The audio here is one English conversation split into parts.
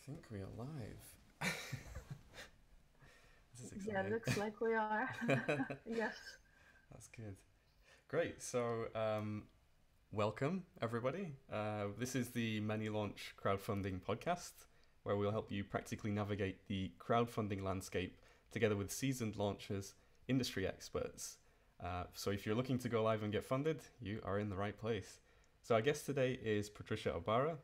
think we are live. This is Yeah, exciting. looks like we are. Yes. That's good. Great. So, welcome everybody. This is the Many Launch Crowdfunding podcast, where we'll help you practically navigate the crowdfunding landscape together with seasoned launchers, industry experts. So, if you're looking to go live and get funded, you are in the right place. So, our guest today is Patrycja Obara.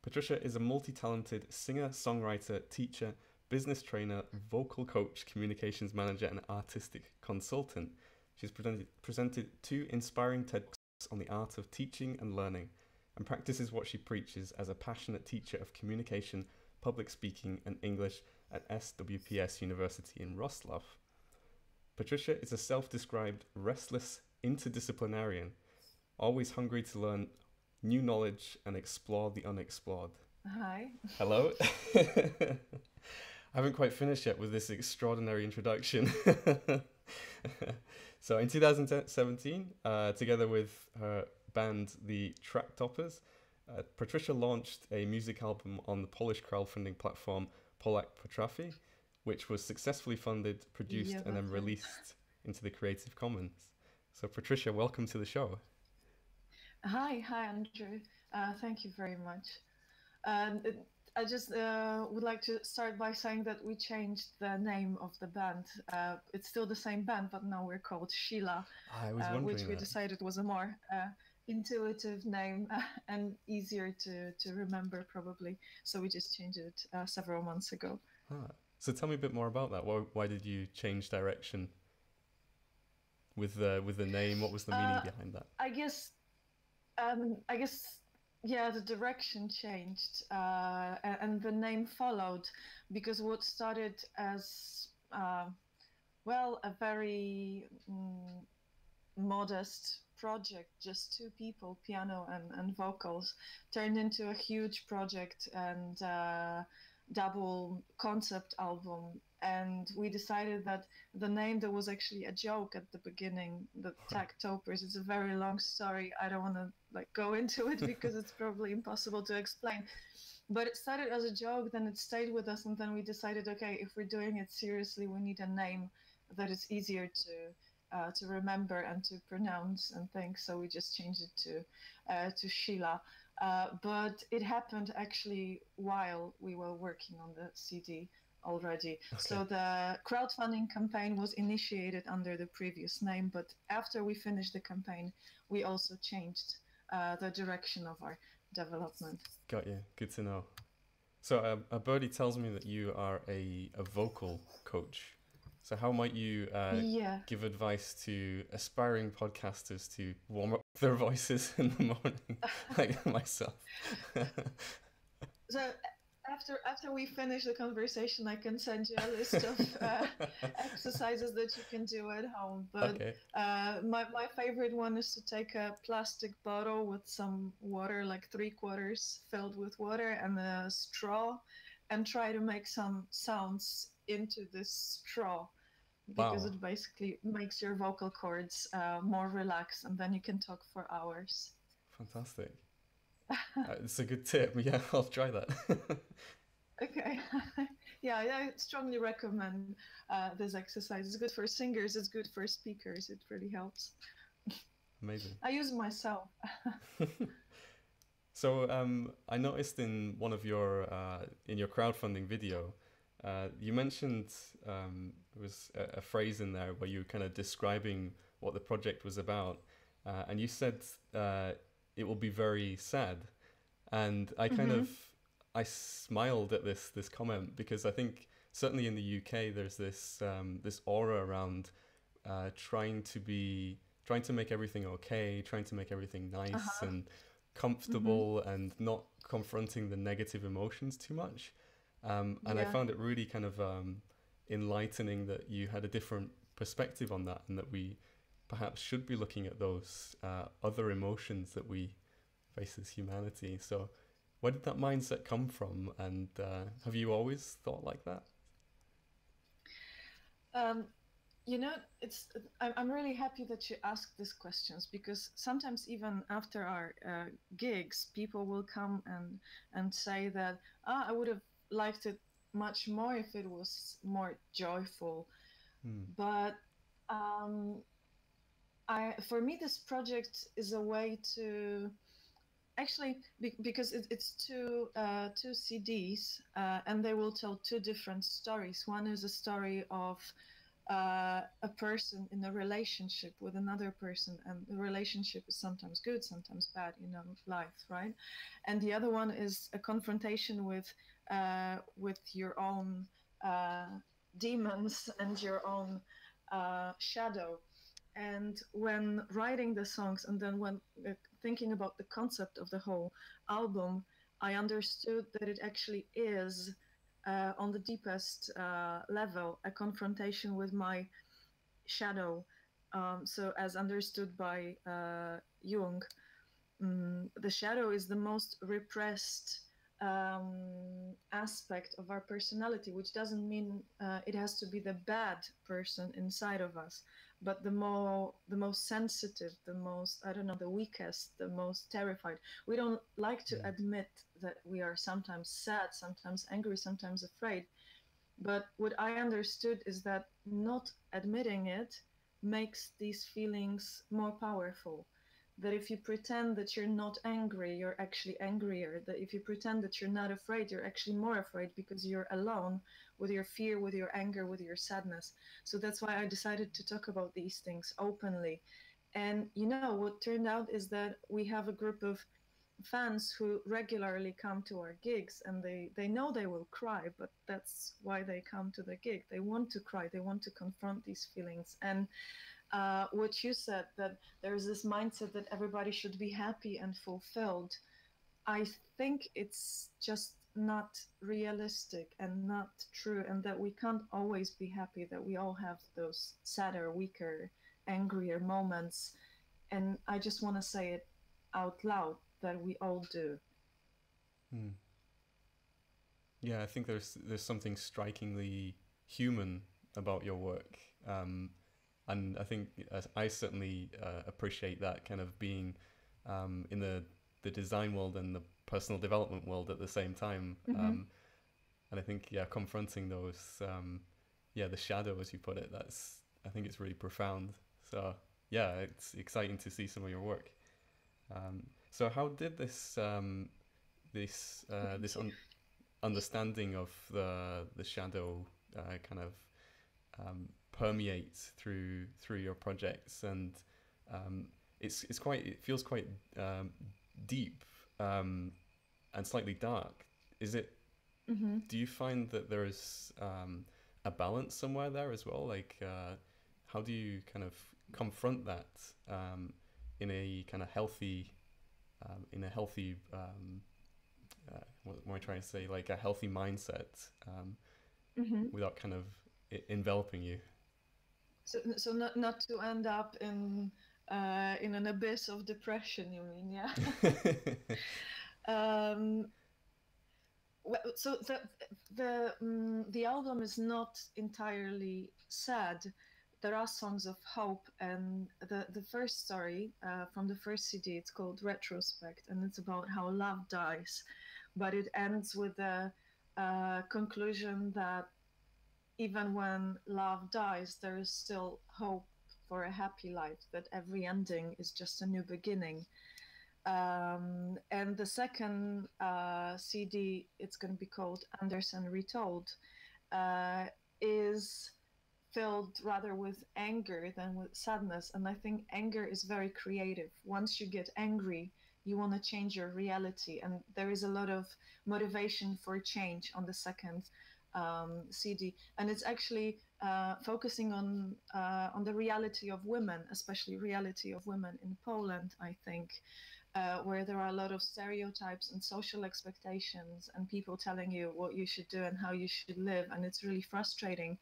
Patrycja is a multi-talented singer, songwriter, teacher, business trainer, vocal coach, communications manager, and artistic consultant. She's presented two inspiring TED Talks on the art of teaching and learning, and practices what she preaches as a passionate teacher of communication, public speaking, and English at SWPS University in Wrocław. Patrycja is a self-described restless interdisciplinarian, always hungry to learn new knowledge and explore the unexplored. Hi. Hello. I haven't quite finished yet with this extraordinary introduction. So in 2017, together with her band, the Track Toppers, Patrycja launched a music album on the Polish crowdfunding platform Polak Potrafi, which was successfully funded, produced, Yeah, and then that's right. released into the Creative Commons. So Patrycja, welcome to the show. Hi, Andrew. Thank you very much. I just would like to start by saying that we changed the name of the band. It's still the same band, but now we're called Sheila, I was which wondering we that. decided was a more intuitive name and easier to remember, probably. So we just changed it several months ago. Ah. So tell me a bit more about that. Why did you change direction with the name? What was the meaning Uh, behind that? I guess I guess, yeah, the direction changed, and the name followed, because what started as well, a very modest project, just two people, piano and vocals, turned into a huge project and double concept album. And we decided that the name, there was actually a joke at the beginning, the Tag Topers. It's a very long story. I don't want to like go into it because it's probably impossible to explain. But it started as a joke, then it stayed with us, and then we decided, okay, if we're doing it seriously, we need a name that is easier to remember and to pronounce and things. So we just changed it to Sheila. But it happened actually while we were working on the CD already. Okay. So the crowdfunding campaign was initiated under the previous name, but after we finished the campaign, we also changed the direction of our development. Got you. Good to know. So a birdie tells me that you are a vocal coach. So how might you Yeah. give advice to aspiring podcasters to warm up their voices in the morning, like myself? So after we finish the conversation, I can send you a list of exercises that you can do at home. But Okay. my favorite one is to take a plastic bottle with some water, like three quarters filled with water, and a straw, and try to make some sounds into this straw, because Wow. it basically makes your vocal cords more relaxed, and then you can talk for hours. Fantastic. It's a good tip. Yeah, I'll try that. Okay. Yeah, I strongly recommend this exercise. It's good for singers, it's good for speakers. It really helps. Amazing. I use it myself. So I noticed in one of your in your crowdfunding video, you mentioned there was a phrase in there where you were kind of describing what the project was about, and you said it will be very sad, and Hmm. I smiled at this comment because I think certainly in the UK there's this aura around trying to make everything okay, trying to make everything nice Uh-huh. and Hmm. comfortable and not confronting the negative emotions too much. And I Yeah. found it really kind of enlightening that you had a different perspective on that, and that we perhaps should be looking at those other emotions that we face as humanity. So, where did that mindset come from? And have you always thought like that? You know, it's I'm really happy that you asked these questions, because sometimes even after our gigs, people will come and say that, I would have liked it much more if it was more joyful. Hmm. But um, for me, this project is a way to actually, because it's two CDs, and they will tell two different stories. One is a story of a person in a relationship with another person, and the relationship is sometimes good, sometimes bad, life, right? And the other one is a confrontation with your own uh, demons and your own shadow. And when writing the songs, and then when thinking about the concept of the whole album, I understood that it actually is, on the deepest level, a confrontation with my shadow. So, as understood by Jung, the shadow is the most repressed aspect of our personality, which doesn't mean it has to be the bad person inside of us, but the most sensitive, the most, I don't know, the weakest, the most terrified. We don't like to Hmm. admit that we are sometimes sad, sometimes angry, sometimes afraid. But what I understood is that not admitting it makes these feelings more powerful. That if you pretend that you're not angry, you're actually angrier. That if you pretend that you're not afraid, you're actually more afraid, because you're alone with your fear, with your anger, with your sadness. So that's why I decided to talk about these things openly. And what turned out is that we have a group of fans who regularly come to our gigs, and they know they will cry, but that's why they come to the gig. They want to cry, they want to confront these feelings. And what you said, that there's this mindset that everybody should be happy and fulfilled, I think it's just not realistic and not true, and that we can't always be happy, that we all have those sadder, weaker, angrier moments. And I just want to say it out loud, that we all do. Hmm. Yeah, I think there's something strikingly human about your work, and I think I certainly appreciate that kind of being in the design world and the personal development world at the same time. Mm-hmm. And I think, yeah, confronting those, yeah, the shadow, as you put it, that's, I think it's really profound. So yeah, it's exciting to see some of your work. So how did this Thank you. understanding of the shadow kind of permeate through your projects? And um, it feels quite deep, and slightly dark. Is it Mm-hmm. Do you find that there is a balance somewhere there as well? Like, how do you kind of confront that in a kind of healthy, what am I trying to say? Like a healthy mindset, Mm-hmm. without kind of enveloping you. So not to end up in an abyss of depression, you mean? Yeah. um, so the album is not entirely sad. There are songs of hope, and the first story from the first CD, it's called Retrospect, and it's about how love dies, but it ends with a conclusion that even when love dies, there is still hope for a happy life, that every ending is just a new beginning. And the second CD, it's going to be called Anderson Retold, uh, is filled rather with anger than with sadness. And I think anger is very creative. Once you get angry, you want to change your reality. And there is a lot of motivation for change on the second CD. And it's actually focusing on the reality of women, especially reality of women in Poland, I think, where there are a lot of stereotypes and social expectations and people telling you what you should do and how you should live. And it's really frustrating.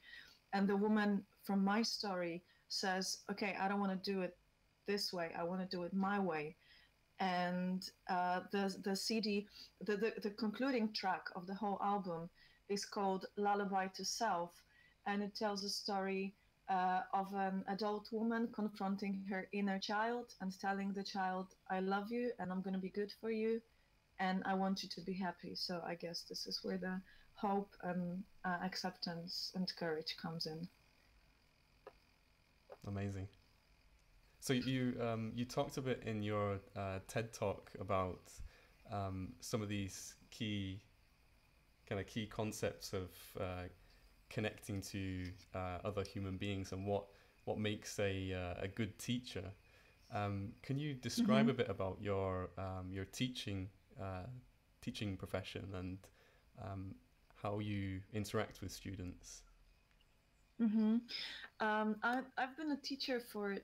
And the woman from my story says, okay, I don't want to do it this way. I want to do it my way. And the CD, the concluding track of the whole album is called Lullaby to Self. And it tells a story of an adult woman confronting her inner child and telling the child, I love you and I'm going to be good for you and I want you to be happy. So I guess this is where the hope and acceptance and courage comes in. Amazing. So you talked a bit in your TED talk about some of these key concepts of connecting to other human beings and what makes a good teacher. Can you describe a bit about your teaching profession and how you interact with students? I've been a teacher for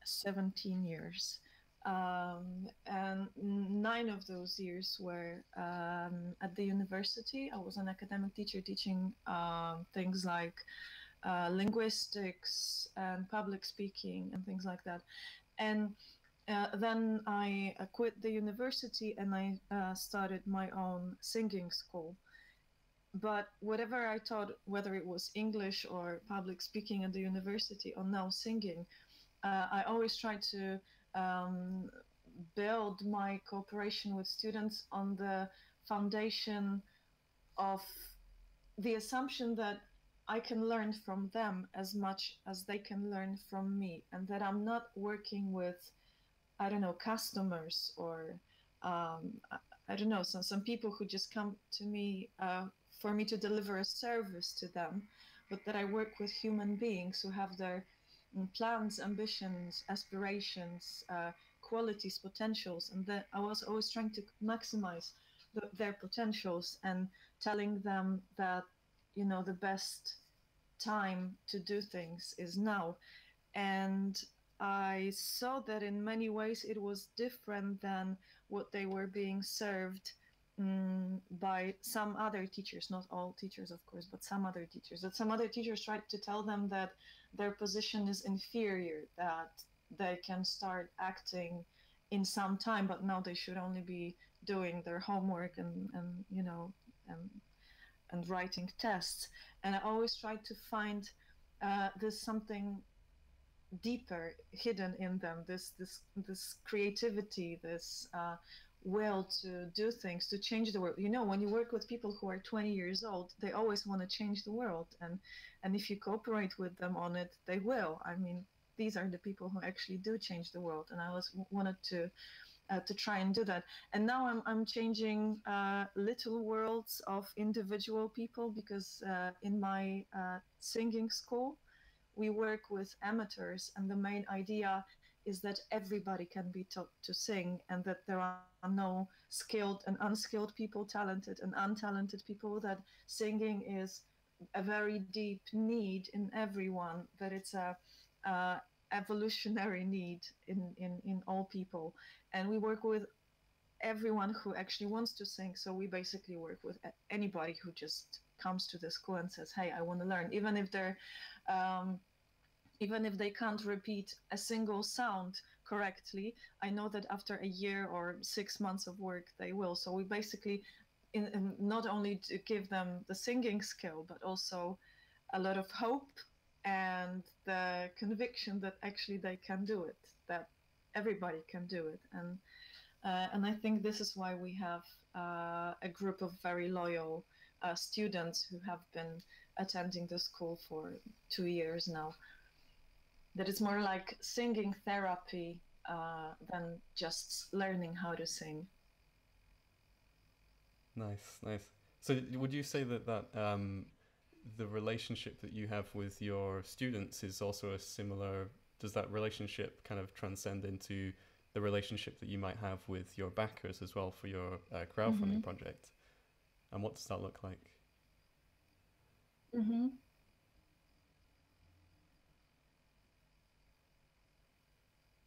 17 years. And 9 of those years were at the university. I was an academic teacher teaching things like linguistics and public speaking and things like that. And then I quit the university and I started my own singing school. But whatever I taught, whether it was English or public speaking at the university or now singing, I always try to build my cooperation with students on the foundation of the assumption that I can learn from them as much as they can learn from me, and that I'm not working with, I don't know, customers or I don't know, some people who just come to me for me to deliver a service to them, but that I work with human beings who have their plans, ambitions, aspirations, qualities, potentials, and that I was always trying to maximize their potentials and telling them that, you know, the best time to do things is now. And I saw that in many ways it was different than what they were being served by some other teachers, not all teachers, of course, but some other teachers. That some other teachers tried to tell them that their position is inferior, that they can start acting in some time, but now they should only be doing their homework and you know, and writing tests. And I always tried to find this something deeper hidden in them, this creativity, this will to do things, to change the world. You know, when you work with people who are 20 years old, they always want to change the world, and if you cooperate with them on it, they will. I mean, these are the people who actually do change the world, and I always wanted to try and do that. And now I'm changing little worlds of individual people, because in my singing school, we work with amateurs, and the main idea is that everybody can be taught to sing, and that there are no skilled and unskilled people, talented and untalented people, that singing is a very deep need in everyone, that it's a evolutionary need in all people. And we work with everyone who actually wants to sing. So we basically work with anybody who just comes to the school and says, hey, I want to learn, even if they can't repeat a single sound correctly. I know that after a year or 6 months of work, they will. So we basically not only to give them the singing skill, but also a lot of hope and the conviction that actually they can do it, that everybody can do it. And I think this is why we have a group of very loyal students who have been attending the school for 2 years now. That it's more like singing therapy than just learning how to sing. Nice, nice. So would you say that the relationship that you have with your students is also a similar, does that relationship kind of transcend into the relationship that you might have with your backers as well for your crowdfunding project? And what does that look like?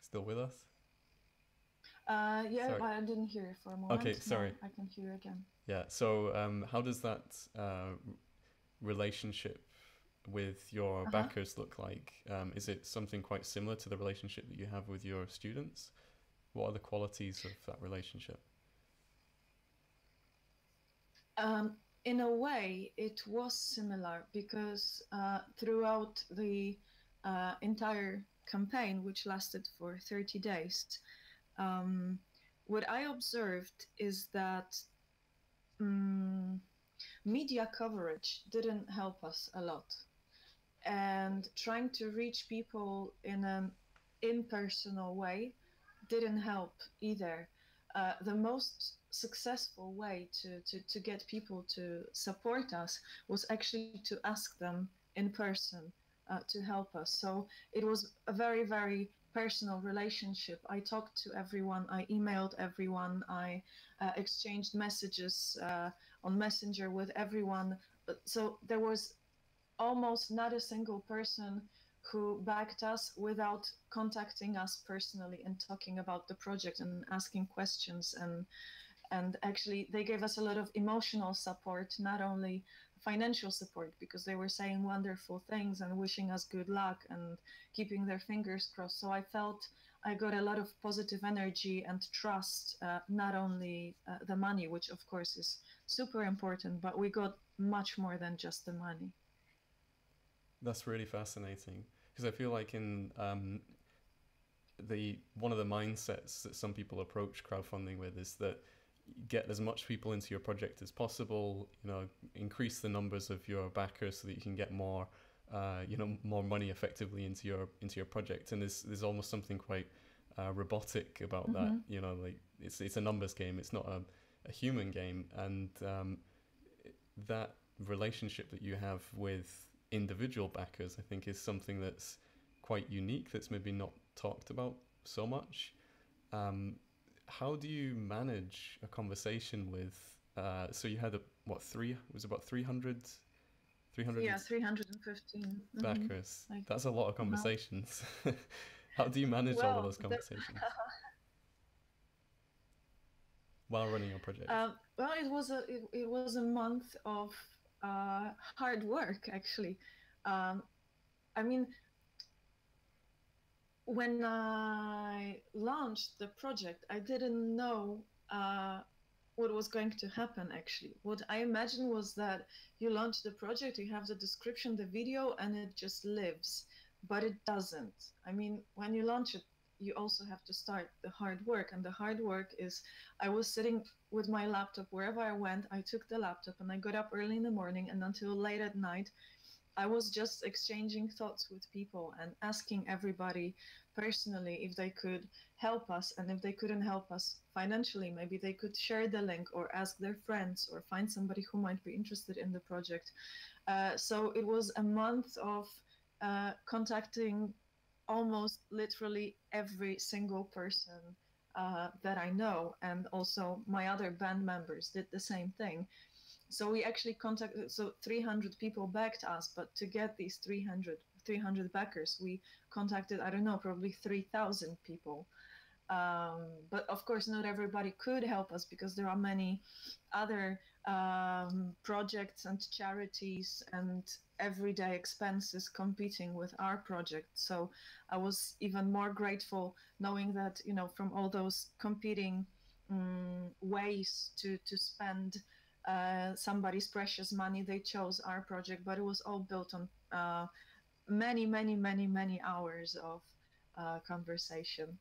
Still with us? Yeah, Sorry. I didn't hear you for a moment. Okay, sorry. Now I can hear you again. Yeah, so how does that relationship with your backers look like? Is it something quite similar to the relationship that you have with your students? What are the qualities of that relationship? In a way, it was similar, because throughout the entire campaign, which lasted for 30 days, what I observed is that media coverage didn't help us a lot. And trying to reach people in an impersonal way didn't help either. The most successful way to get people to support us was actually to ask them in person to help us. So it was a very, very personal relationship. I talked to everyone, I emailed everyone, I exchanged messages on Messenger with everyone. So there was almost not a single person who backed us without contacting us personally and talking about the project and asking questions, and actually they gave us a lot of emotional support, not only financial support, because they were saying wonderful things and wishing us good luck and keeping their fingers crossed. So I felt I got a lot of positive energy and trust, not only the money, which of course is super important, but we got much more than just the money. That's really fascinating, because I feel like in the one of the mindsets that some people approach crowdfunding with is that get as much people into your project as possible, increase the numbers of your backers so that you can get more more money effectively into your project. And there's almost something quite robotic about that. Like it's a numbers game, it's not a human game. And that relationship that you have with individual backers, I think, is something that's quite unique, that's maybe not talked about so much. How do you manage a conversation with so you had about 300 yeah, 315 backers. That's a lot of conversations. How do you manage all of those conversations while running your project? Well, it was a month of hard work, actually. I mean, when I launched the project, I didn't know what was going to happen, actually. What I imagined was that you launch the project, you have the description, the video, and it just lives. But it doesn't. I mean, when you launch it, you also have to start the hard work. And the hard work is, I was sitting with my laptop wherever I went. I took the laptop and I got up early in the morning, and until late at night, I was just exchanging thoughts with people and asking everybody personally if they could help us. And if they couldn't help us financially, maybe they could share the link or ask their friends or find somebody who might be interested in the project. So it was a month of contacting almost literally every single person that I know. And also my other band members did the same thing. So we actually contacted, so 300 people backed us, but to get these 300 backers, we contacted, I don't know, probably 3,000 people. But of course, not everybody could help us because there are many other projects and charities and everyday expenses competing with our project. So I was even more grateful knowing that, from all those competing ways to spend somebody's precious money, they chose our project. But it was all built on many, many, many, many hours of conversation.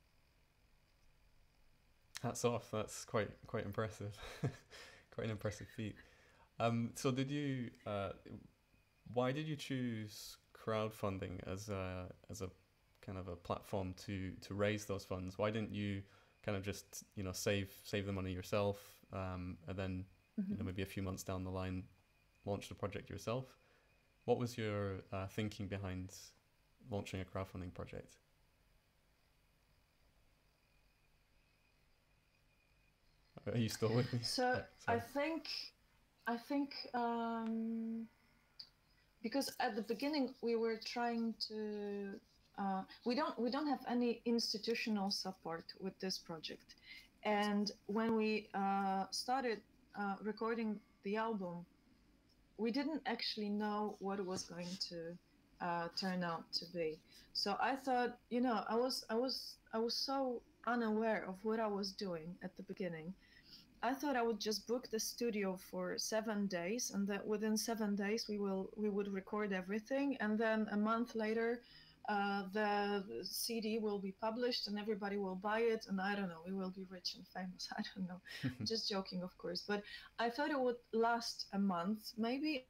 Hats off. That's quite impressive. Quite an impressive feat. So did you? Why did you choose crowdfunding as a kind of a platform to raise those funds? Why didn't you kind of just save the money yourself, and then maybe a few months down the line launch the project yourself? What was your thinking behind launching a crowdfunding project? Are you still with me? So I think because at the beginning we were trying to we don't have any institutional support with this project, and when we started recording the album, we didn't actually know what it was going to turn out to be. So I thought, I was so unaware of what I was doing at the beginning. I thought I would just book the studio for 7 days, and that within 7 days we would record everything, and then a month later the CD will be published and everybody will buy it, and I don't know, we will be rich and famous. I don't know. Just joking, of course. But I thought it would last a month, maybe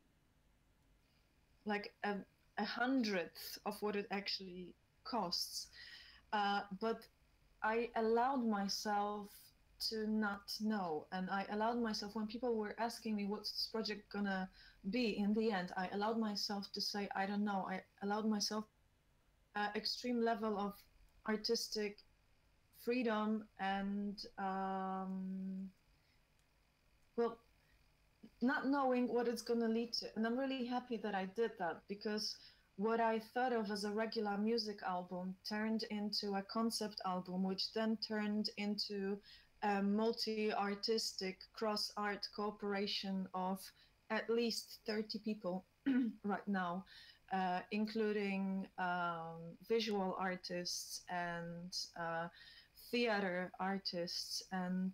like a hundredth of what it actually costs. But I allowed myself to not know, and I allowed myself, when people were asking me what's this project gonna be in the end, I allowed myself to say I don't know. I allowed myself extreme level of artistic freedom and well, not knowing what it's going to lead to. And I'm really happy that I did that, because what I thought of as a regular music album turned into a concept album, which then turned into a multi-artistic cross-art cooperation of at least 30 people right now, including visual artists and theater artists and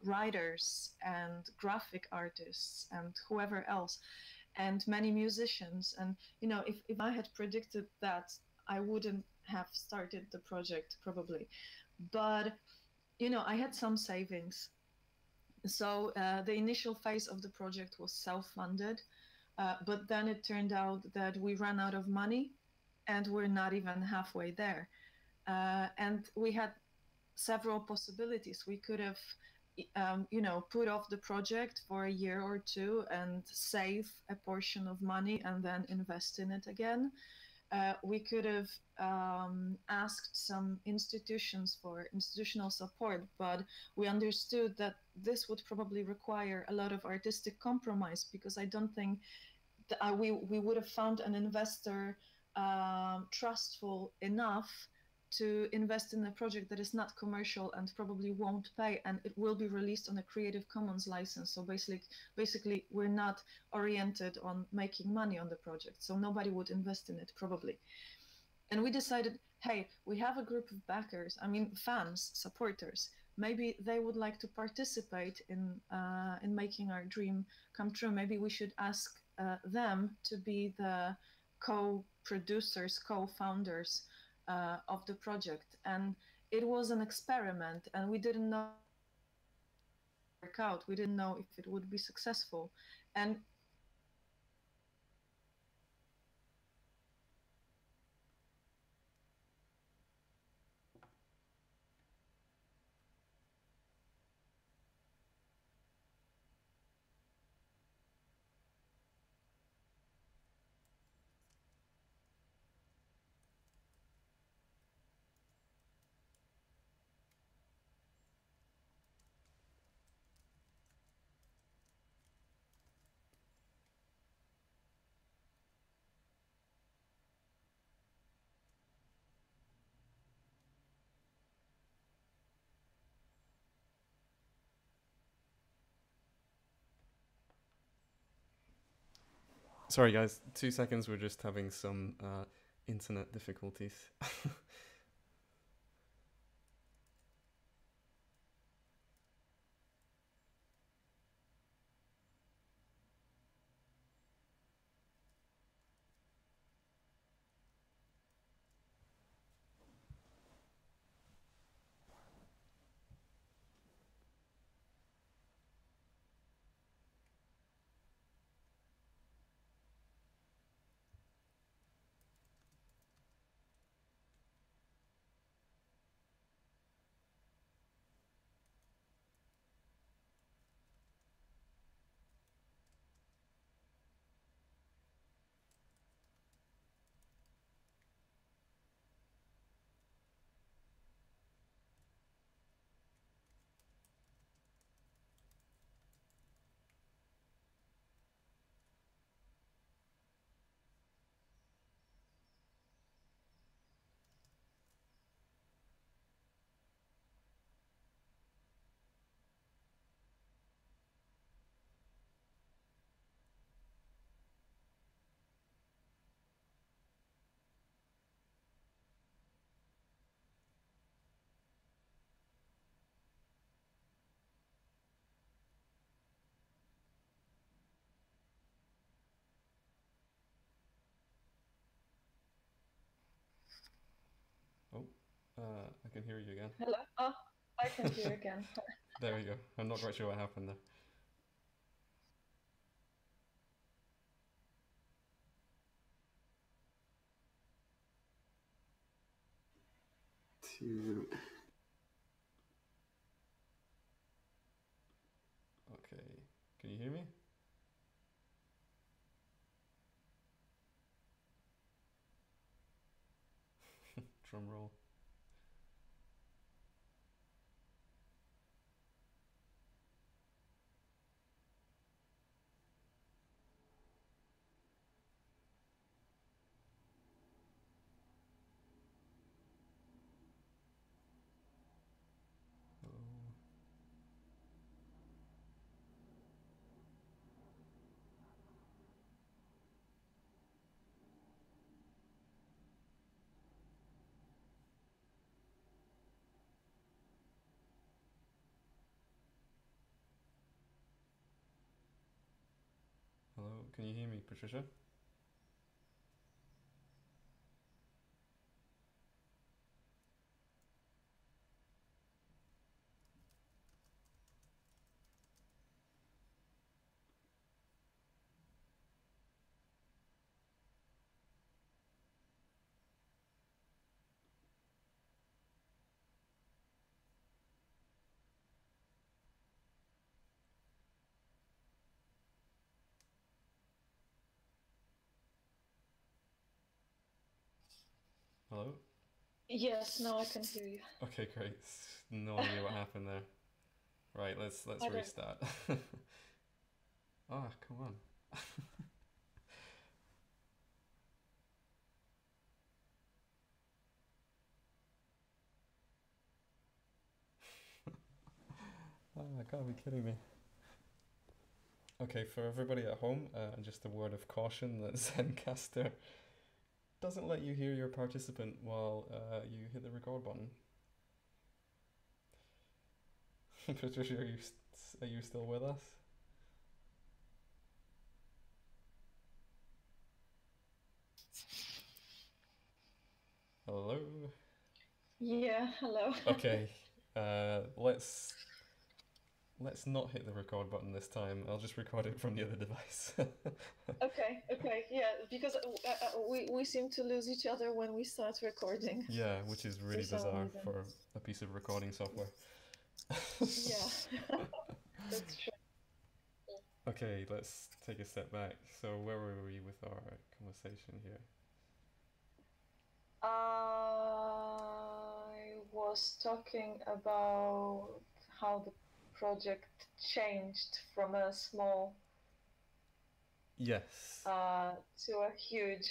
writers and graphic artists and whoever else, and many musicians. And if I had predicted that, I wouldn't have started the project probably. But I had some savings, so the initial phase of the project was self-funded, but then it turned out that we ran out of money and we're not even halfway there. And we had several possibilities. We could have, put off the project for a year or two and save a portion of money and then invest in it again. We could have asked some institutions for institutional support, but we understood that this would probably require a lot of artistic compromise, because I don't think that we would have found an investor trustful enough to invest in a project that is not commercial and probably won't pay, and it will be released on a Creative Commons license. So basically we're not oriented on making money on the project, so nobody would invest in it probably. And we decided, hey, we have a group of backers, I mean fans, supporters. Maybe they would like to participate in making our dream come true. Maybe we should ask them to be the co-producers, co-founders of the project. And it was an experiment, and we didn't know if it would work out. We didn't know if it would be successful. And Sorry, guys. 2 seconds. We're just having some internet difficulties. I can hear you again. Hello. Oh, I can hear again. There we go. I'm not quite sure what happened there. Two. Okay. Can you hear me? Drum roll. Hello. Hello. Can you hear me, Patricia? Hello? Yes, now I can hear you. Okay, great. No idea what happened there. Right, let's I don't. restart. Ah, come on. Ah, I can't be kidding me. Okay, for everybody at home, just a word of caution that Zencaster doesn't let you hear your participant while you hit the record button. Patricia, are you still with us? Hello? Yeah, hello. Okay, let's not hit the record button this time. I'll just record it from the other device. Okay, yeah, because we seem to lose each other when we start recording Yeah, which is for really some bizarre reason. for a piece of recording software. Yeah, that's true. Okay, let's take a step back. So where were we with our conversation here? I was talking about how the project changed from a small Yes. to a huge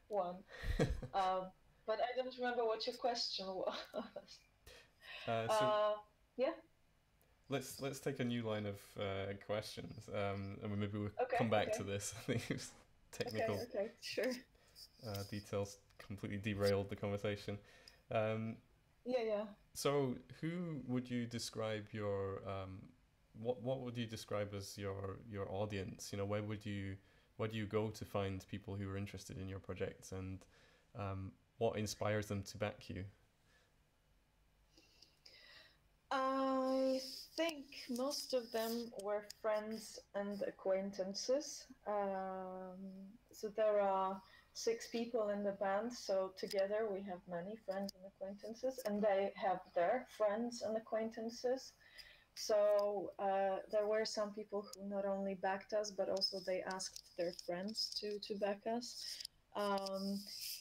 one. Uh, but I don't remember what your question was. So Yeah, let's take a new line of questions, and maybe we'll okay, come back to okay, this. I think it's technical okay, sure. details completely derailed the conversation. Um, Yeah. so who would you describe your what would you describe as your audience? You know, where do you go to find people who are interested in your projects, and what inspires them to back you? I think most of them were friends and acquaintances. So there are 6 people in the band, so together we have many friends and acquaintances, and they have their friends and acquaintances. So there were some people who not only backed us, but also they asked their friends to back us.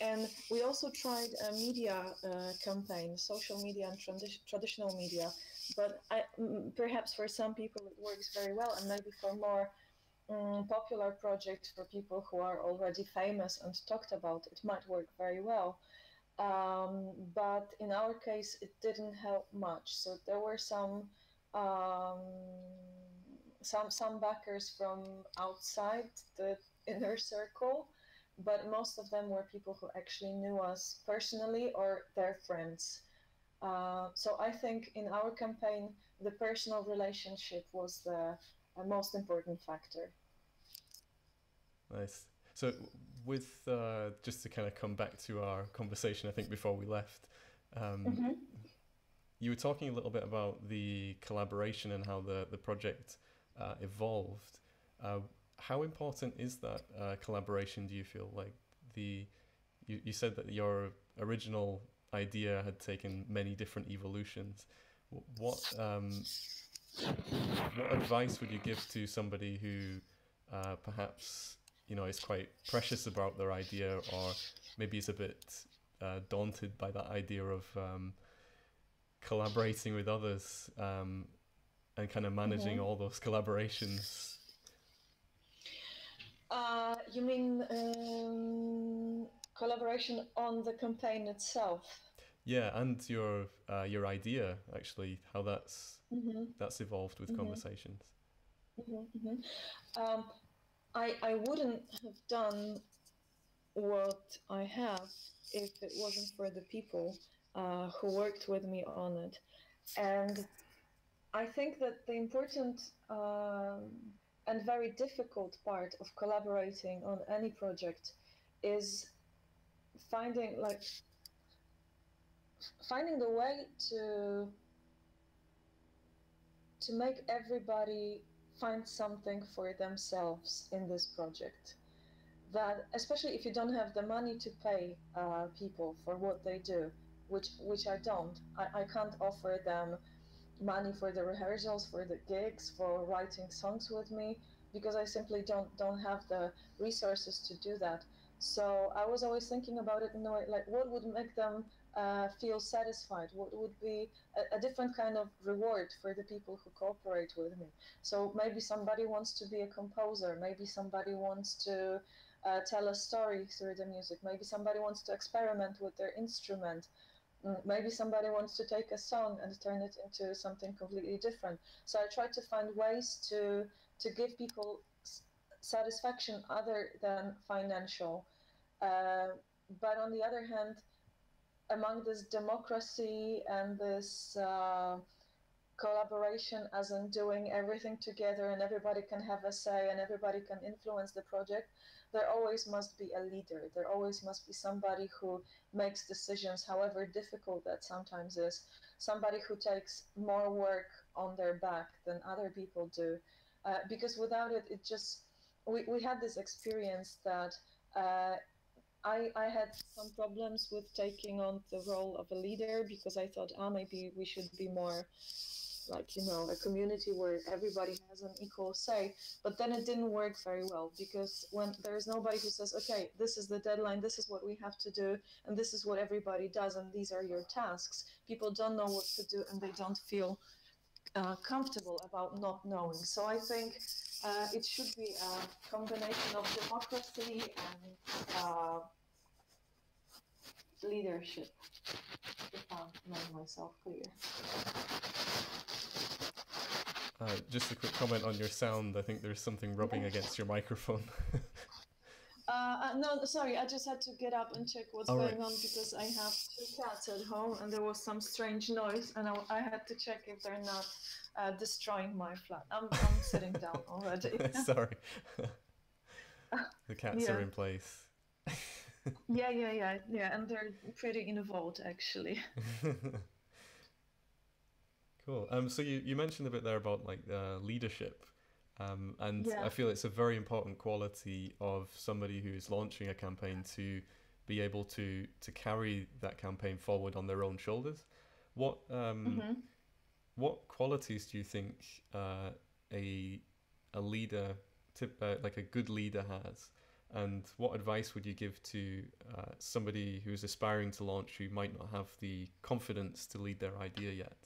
And we also tried a media campaign, social media and traditional media. But perhaps for some people it works very well, and maybe for more popular projects, for people who are already famous and talked about, it might work very well. But in our case, it didn't help much. So there were um, some backers from outside the inner circle, but most of them were people who actually knew us personally or their friends. So I think in our campaign, the personal relationship was the most important factor. Nice. So, with just to kind of come back to our conversation, I think before we left, Um, you were talking a little bit about the collaboration and how the project evolved. How important is that collaboration, do you feel? Like you said that your original idea had taken many different evolutions. What what advice would you give to somebody who perhaps is quite precious about their idea, or maybe is a bit daunted by that idea of collaborating with others, and kind of managing all those collaborations? You mean collaboration on the campaign itself? Yeah, and your idea, actually, how that's evolved with conversations. I wouldn't have done what I have if it wasn't for the people who worked with me on it. And I think that the important and very difficult part of collaborating on any project is finding the way to make everybody find something for themselves in this project. That, especially if you don't have the money to pay people for what they do, which I don't. I can't offer them money for the rehearsals, for the gigs, for writing songs with me, because I simply don't have the resources to do that. So I was always thinking about it in a way, like what would make them feel satisfied, what would be a different kind of reward for the people who cooperate with me. So maybe somebody wants to be a composer, maybe somebody wants to tell a story through the music, maybe somebody wants to experiment with their instrument, maybe somebody wants to take a song and turn it into something completely different. So I try to find ways to give people satisfaction other than financial. But on the other hand, among this democracy and this collaboration, as in doing everything together and everybody can have a say and everybody can influence the project, there always must be a leader. There always must be somebody who makes decisions, however difficult that sometimes is, somebody who takes more work on their back than other people do. Because without it, we had this experience that I had some problems with taking on the role of a leader, because I thought, maybe we should be more like, a community where everybody has an equal say. But then it didn't work very well, because when there's nobody who says, okay, this is the deadline, this is what we have to do, and this is what everybody does, and these are your tasks, people don't know what to do and they don't feel comfortable about not knowing. So I think it should be a combination of democracy and leadership, if I made myself clear. Just a quick comment on your sound. I think there's something rubbing against your microphone. No, sorry, I just had to get up and check what's going on, because I have 2 cats at home and there was some strange noise, and I had to check if they're not destroying my flat. I'm sitting down already. Sorry. The cats are in place. Yeah, and they're pretty involved, actually. Cool. So you mentioned a bit there about like leadership, and I feel it's a very important quality of somebody who's launching a campaign to be able to carry that campaign forward on their own shoulders. What qualities do you think a leader, like a good leader, has? And what advice would you give to somebody who's aspiring to launch who might not have the confidence to lead their idea yet?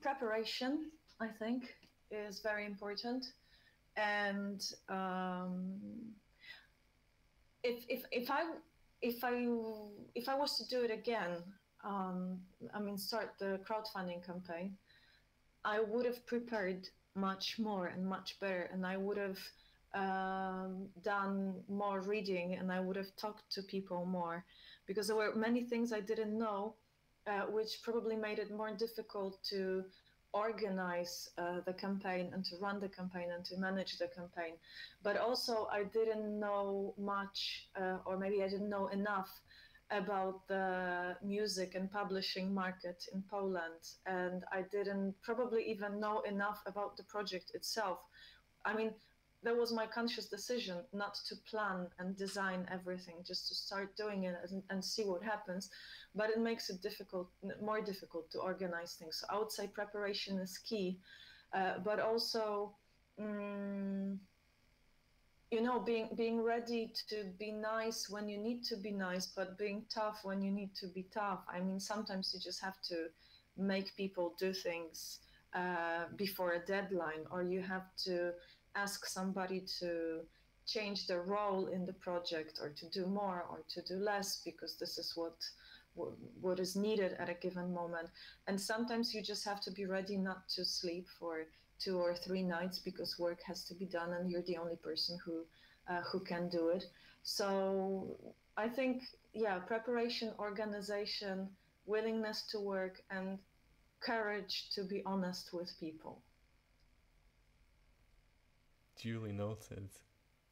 Preparation, I think, is very important. And if I was to do it again, start the crowdfunding campaign, I would have prepared much more and much better, and I would have done more reading, and I would have talked to people more, because there were many things I didn't know, which probably made it more difficult to organize the campaign and to run the campaign and to manage the campaign. But also I didn't know much, or maybe I didn't know enough about the music and publishing market in Poland. And I didn't probably even know enough about the project itself. I mean, that was my conscious decision not to plan and design everything, just to start doing it and see what happens. But it makes it more difficult to organize things. So I would say preparation is key, but also, being ready to be nice when you need to be nice, but being tough when you need to be tough. I mean, sometimes you just have to make people do things before a deadline, or you have to ask somebody to change their role in the project, or to do more or to do less, because this is what is needed at a given moment. And sometimes you just have to be ready not to sleep for 2 or 3 nights because work has to be done and you're the only person who can do it. So I think, yeah, preparation, organization, willingness to work, and courage to be honest with people. Duly noted.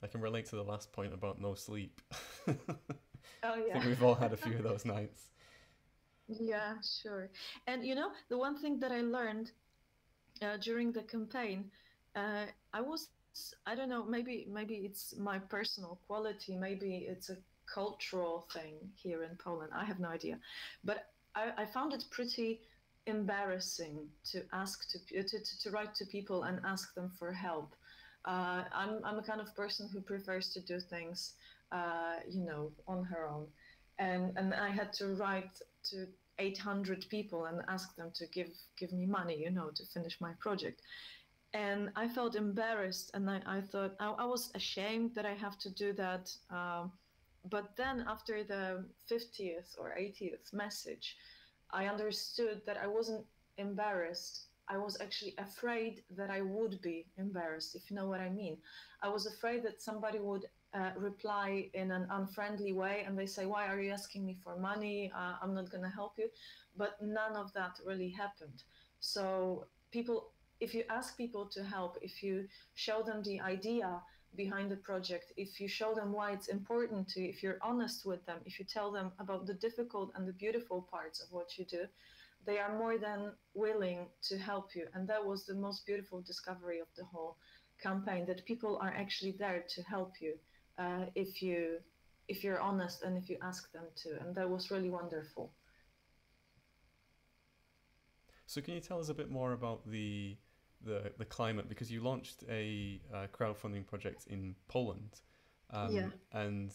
I can relate to the last point about no sleep. Oh yeah. I think we've all had a few of those nights. Yeah, sure. And the one thing that I learned during the campaign, I don't know, maybe it's my personal quality, maybe it's a cultural thing here in Poland. I have no idea, but I found it pretty embarrassing to ask to write to people and ask them for help. I'm a kind of person who prefers to do things, on her own, and I had to write to 800 people and ask them to give me money, to finish my project. And I felt embarrassed, and I thought I was ashamed that I have to do that. But then after the 50th or 80th message, I understood that I wasn't embarrassed. I was actually afraid that I would be embarrassed, if you know what I mean. I was afraid that somebody would reply in an unfriendly way and they say, why are you asking me for money? I'm not going to help you. But none of that really happened. So if you ask people to help, if you show them the idea behind the project, if you show them why it's important to you, if you're honest with them, if you tell them about the difficult and the beautiful parts of what you do, they are more than willing to help you. And that was the most beautiful discovery of the whole campaign, that people are actually there to help you if you're honest and if you ask them to. And that was really wonderful. So can you tell us a bit more about the climate, because you launched a crowdfunding project in Poland, and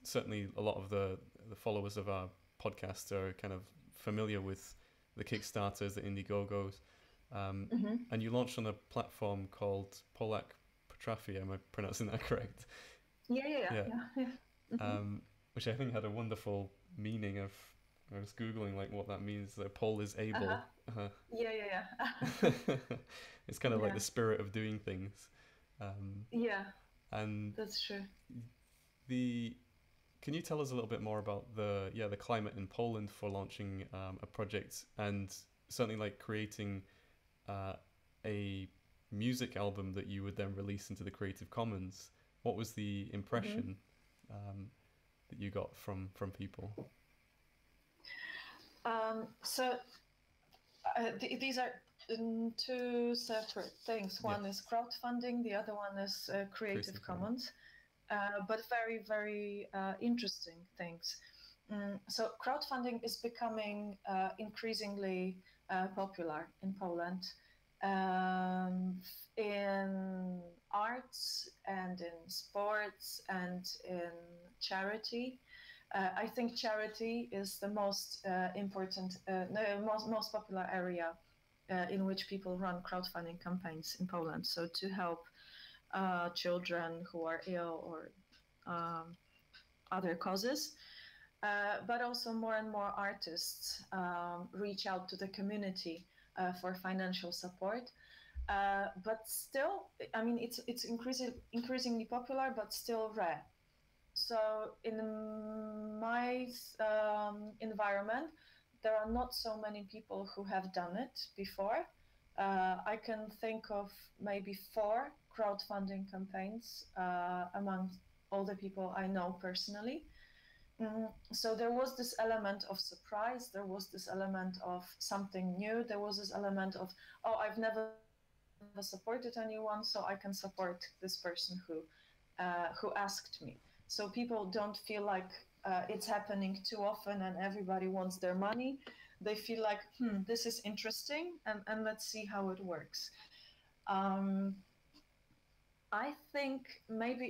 certainly a lot of the followers of our podcast are kind of familiar with the Kickstarters, the Indiegogos, and you launched on a platform called Polak Potrafi. Am I pronouncing that correct? Yeah. Which I think had a wonderful meaning of. I was googling like what that means. Pol is able. Yeah. It's kind of like the spirit of doing things. And that's true. Can you tell us a little bit more about the climate in Poland for launching a project, and certainly like creating a music album that you would then release into the Creative Commons? What was the impression that you got from people? These are 2 separate things. One is crowdfunding, the other one is Creative Commons, but very, very interesting things. So crowdfunding is becoming increasingly popular in Poland, in arts and in sports and in charity. I think charity is the most important, most popular area in which people run crowdfunding campaigns in Poland. So to help children who are ill or other causes, but also more and more artists reach out to the community for financial support. But still, I mean, it's increasingly popular, but still rare. So in my environment, there are not so many people who have done it before. I can think of maybe 4 crowdfunding campaigns among all the people I know personally. So there was this element of surprise, there was this element of something new, there was this element of, oh, I've never supported anyone, so I can support this person who asked me. So people don't feel like it's happening too often and everybody wants their money. They feel like, this is interesting, and let's see how it works. I think maybe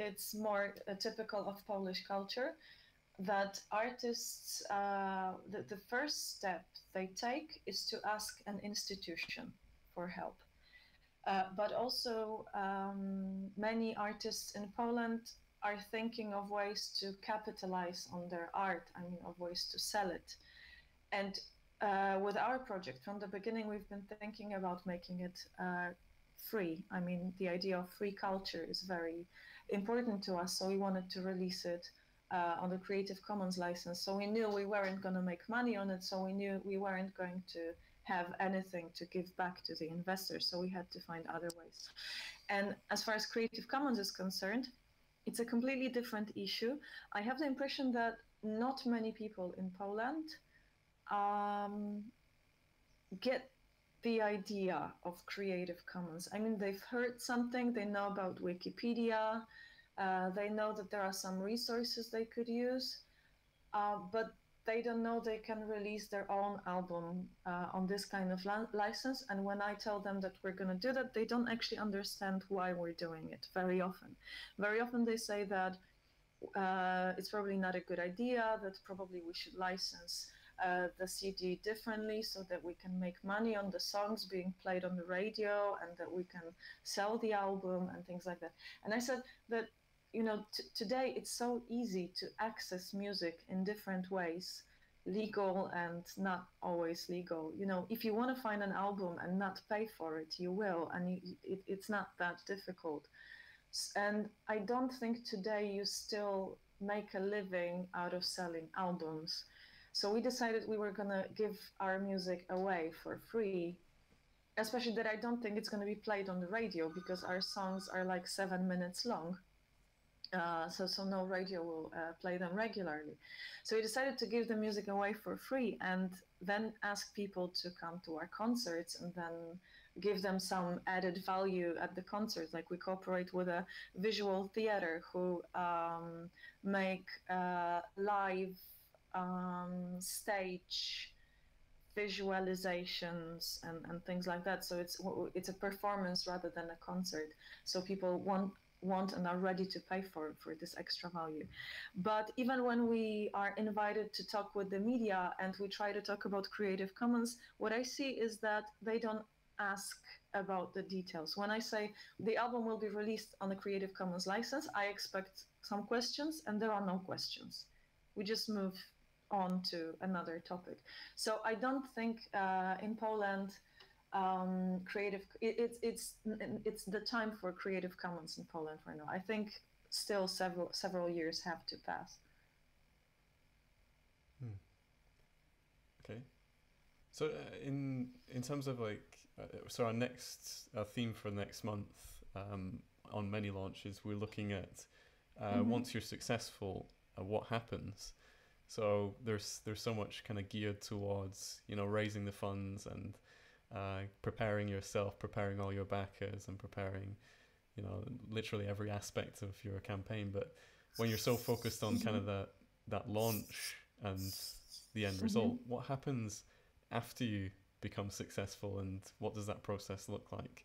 it's more typical of Polish culture that artists, the first step they take is to ask an institution for help. But also, many artists in Poland are thinking of ways to capitalize on their art, I mean, of ways to sell it. And with our project, from the beginning, we've been thinking about making it free. I mean, the idea of free culture is very important to us, so we wanted to release it on the Creative Commons license. So we knew we weren't going to make money on it, so we knew we weren't going to have anything to give back to the investors, so we had to find other ways. And as far as Creative Commons is concerned, it's a completely different issue. I have the impression that not many people in Poland get the idea of Creative Commons. I mean, they've heard something, they know about Wikipedia, they know that there are some resources they could use, but they don't know they can release their own album on this kind of license. And when I tell them that we're going to do that, they don't actually understand why we're doing it very often. Very often they say that it's probably not a good idea, that probably we should license the CD differently so that we can make money on the songs being played on the radio and that we can sell the album and things like that. And I said that, you know, today it's so easy to access music in different ways, legal and not always legal. You know, if you want to find an album and not pay for it, you will, and it's not that difficult. And I don't think today you still make a living out of selling albums. So we decided we were going to give our music away for free, especially that I don't think it's going to be played on the radio because our songs are like 7 minutes long. So no radio will play them regularly. So we decided to give the music away for free and then ask people to come to our concerts and then give them some added value at the concert. Like we cooperate with a visual theater who make live stage visualizations and things like that. So it's a performance rather than a concert. So people want and are ready to pay for this extra value. But even when we are invited to talk with the media and we try to talk about Creative Commons, what I see is that they don't ask about the details. When I say the album will be released on a Creative Commons license, I expect some questions, and there are no questions. We just move on to another topic. So I don't think in Poland it's the time for Creative Commons in Poland right now. I think still several years have to pass. Okay, so in terms of like so our next theme for next month on many launches, we're looking at once you're successful, what happens. So there's so much kind of geared towards, you know, raising the funds and preparing yourself, preparing all your backers, and preparing, you know, literally every aspect of your campaign. But when you're so focused on kind of that launch and the end result, what happens after you become successful, and what does that process look like?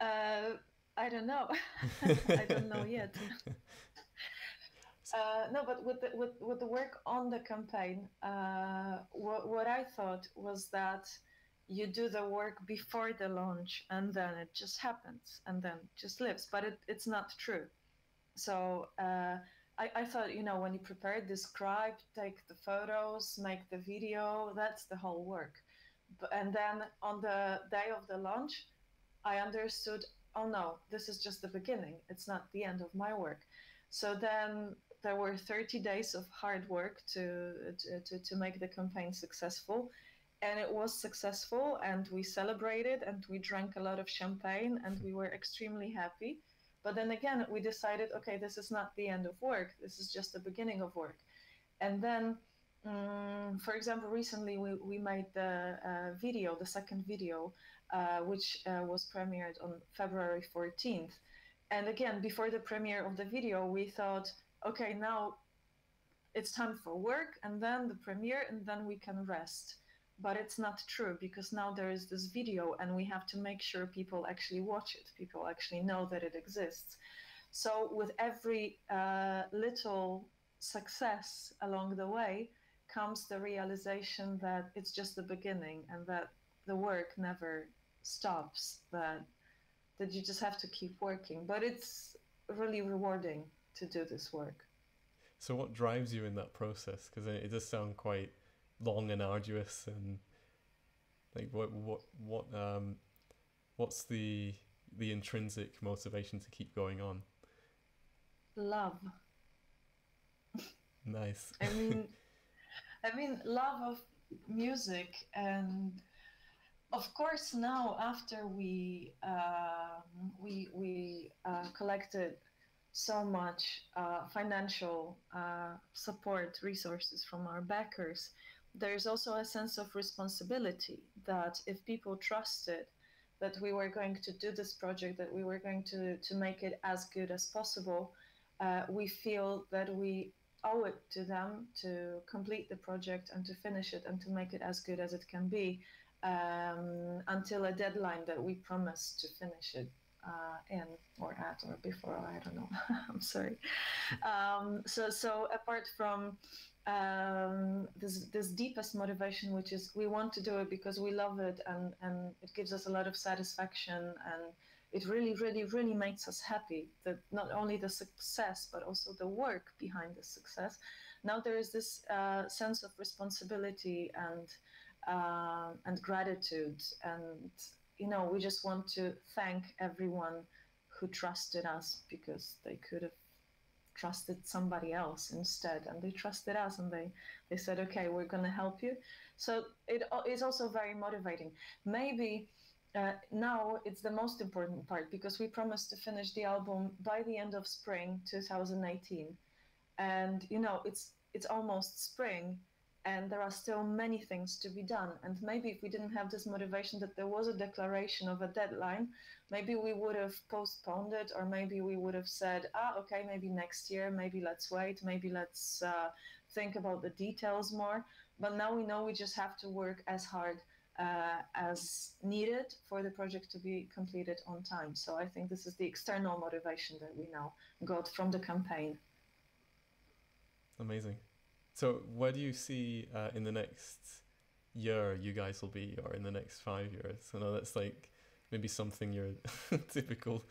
I don't know. I don't know yet. No, but with the work on the campaign, what I thought was that you do the work before the launch and then it just happens and then just lives. But it's not true. So I thought, you know, when you prepare, describe, take the photos, make the video, that's the whole work. And then on the day of the launch, I understood, oh no, this is just the beginning. It's not the end of my work. So then there were 30 days of hard work to make the campaign successful. And it was successful, and we celebrated, and we drank a lot of champagne, and we were extremely happy. But then again, we decided, okay, this is not the end of work. This is just the beginning of work. And then, for example, recently we made the video, the second video, which was premiered on February 14th. And again, before the premiere of the video, we thought, okay, now it's time for work, and then the premiere, and then we can rest. But it's not true, because now there is this video, and we have to make sure people actually watch it, people actually know that it exists. So with every little success along the way comes the realization that it's just the beginning, and that the work never stops, that you just have to keep working. But it's really rewarding to do this work. So what drives you in that process? Because it does sound quite long and arduous, and like what's the intrinsic motivation to keep going on? Love. Nice. I mean love of music. And of course, now after we collected so much financial support resources from our backers, there's also a sense of responsibility that if people trusted that we were going to do this project, that we were going to make it as good as possible, we feel that we owe it to them to complete the project and to finish it and to make it as good as it can be, until a deadline that we promised to finish it in or at or before, I don't know. I'm sorry. So apart from this deepest motivation, which is we want to do it because we love it, and it gives us a lot of satisfaction, and it really, really, really makes us happy, that not only the success, but also the work behind the success. Now there is this sense of responsibility and gratitude. And, we just want to thank everyone who trusted us, because they could have trusted somebody else instead, and they trusted us, and they said, okay, we're going to help you. So it is also very motivating. Maybe now it's the most important part, because we promised to finish the album by the end of spring 2018, and it's almost spring, and there are still many things to be done. And maybe if we didn't have this motivation, that there was a declaration of a deadline, maybe we would have postponed it, or maybe we would have said, okay, maybe next year, maybe let's wait, maybe let's think about the details more. But now we know we just have to work as hard as needed for the project to be completed on time. So I think this is the external motivation that we now got from the campaign. Amazing. So where do you see in the next year you guys will be, or in the next 5 years? I know that's like maybe something your typical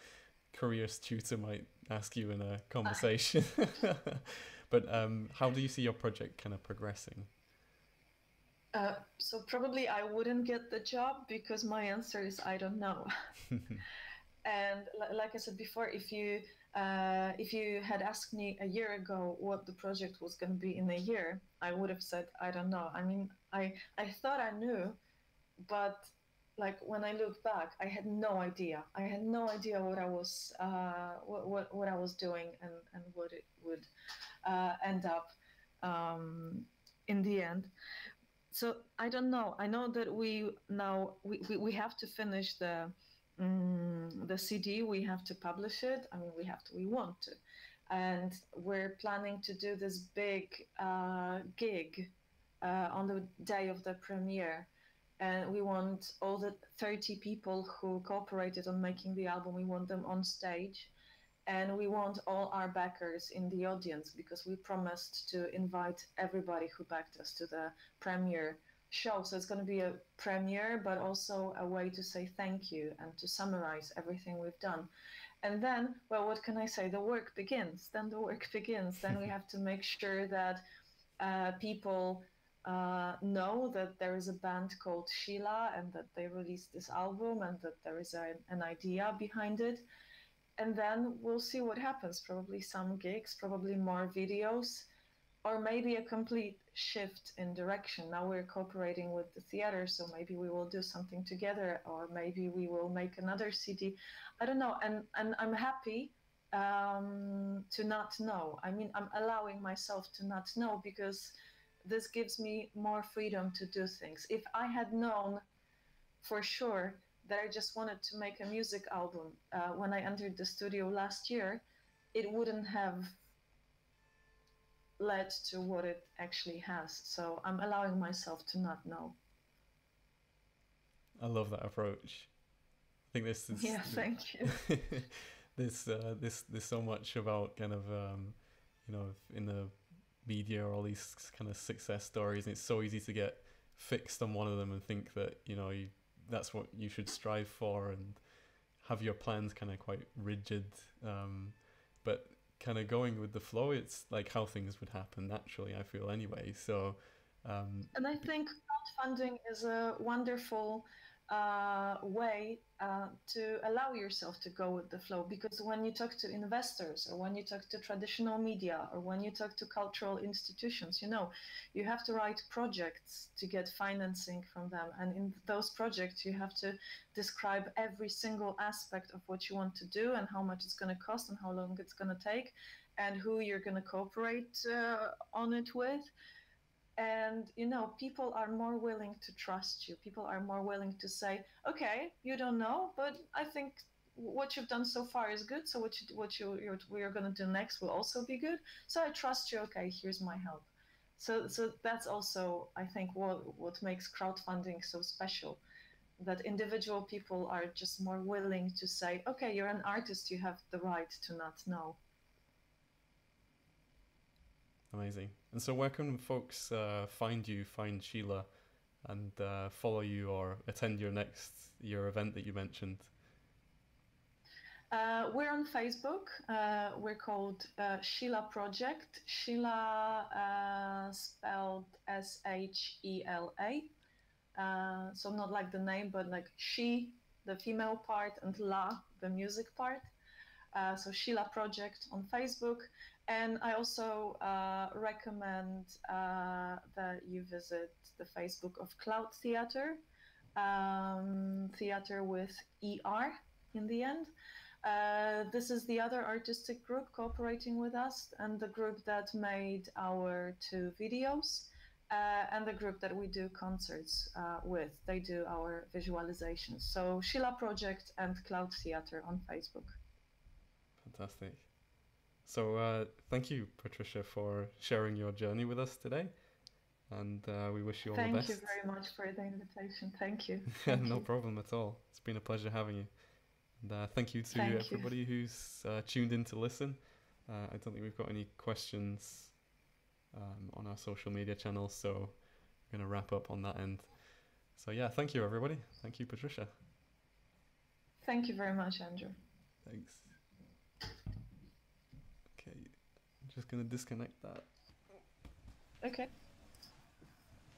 career tutor might ask you in a conversation. But how do you see your project kind of progressing? So probably I wouldn't get the job, because my answer is I don't know. And like I said before, if you had asked me a year ago what the project was going to be in a year, I would have said I don't know. I mean, I thought I knew, but like when I look back, I had no idea. I had no idea what I was what I was doing, and what it would end up in the end. So I don't know. I know that we have to finish the CD. We have to publish it. I mean, we want to, and we're planning to do this big gig on the day of the premiere. And we want all the 30 people who cooperated on making the album, we want them on stage. And we want all our backers in the audience, because we promised to invite everybody who backed us to the premiere show. So it's going to be a premiere, but also a way to say thank you and to summarize everything we've done. And then, well, what can I say? The work begins. Then the work begins. Then we have to make sure that people know that there is a band called Sheila, and that they released this album, and that there is an idea behind it. and then we'll see what happens. Probably some gigs, probably more videos, or maybe a complete shift in direction. Now we're cooperating with the theater, so maybe we will do something together, or maybe we will make another CD. I don't know, and I'm happy to not know. I mean, I'm allowing myself to not know because this gives me more freedom to do things. If I had known for sure that I just wanted to make a music album when I entered the studio last year, it wouldn't have led to what it actually has. So I'm allowing myself to not know. I love that approach. I think this is Yeah, thank you. there's so much about kind of you know, in the media, all these kind of success stories, and it's so easy to get fixed on one of them and think that, you know, that's what you should strive for and have your plans kind of quite rigid, but kind of going with the flow, it's like how things would happen naturally, I feel, anyway. So And I think crowdfunding is a wonderful way to allow yourself to go with the flow. Because when you talk to investors, or when you talk to traditional media, or when you talk to cultural institutions, you know, you have to write projects to get financing from them. And in those projects, you have to describe every single aspect of what you want to do and how much it's going to cost and how long it's going to take and who you're going to cooperate on it with. And you know, people are more willing to trust you. People are more willing to say, okay, you don't know, but I think what you've done so far is good, so we're going to do next will also be good, so I trust you. Okay, here's my help. So that's also, I think, what makes crowdfunding so special, that individual people are just more willing to say, okay, you're an artist, you have the right to not know. amazing. And so where can folks find you, find Sheila, and follow you or attend your event that you mentioned? We're on Facebook. We're called Sheila Project. Sheila spelled Shela. So not like the name, but like she, the female part, and la, the music part. So Sheila Project on Facebook. And I also recommend that you visit the Facebook of Cloud Theater, theater with ER in the end. This is the other artistic group cooperating with us, and the group that made our 2 videos, and the group that we do concerts with. They do our visualizations. So Sheila Project and Cloud Theater on Facebook. Fantastic. So thank you, Patrycja, for sharing your journey with us today, and we wish you all the best. Thank you very much for the invitation. Thank you. No problem at all. It's been a pleasure having you. And thank you to everybody who's tuned in to listen. I don't think we've got any questions on our social media channels, so we're going to wrap up on that end. So yeah, thank you, everybody. Thank you, Patrycja. Thank you very much, Andrew. Thanks. Okay, I'm just going to disconnect that. Okay.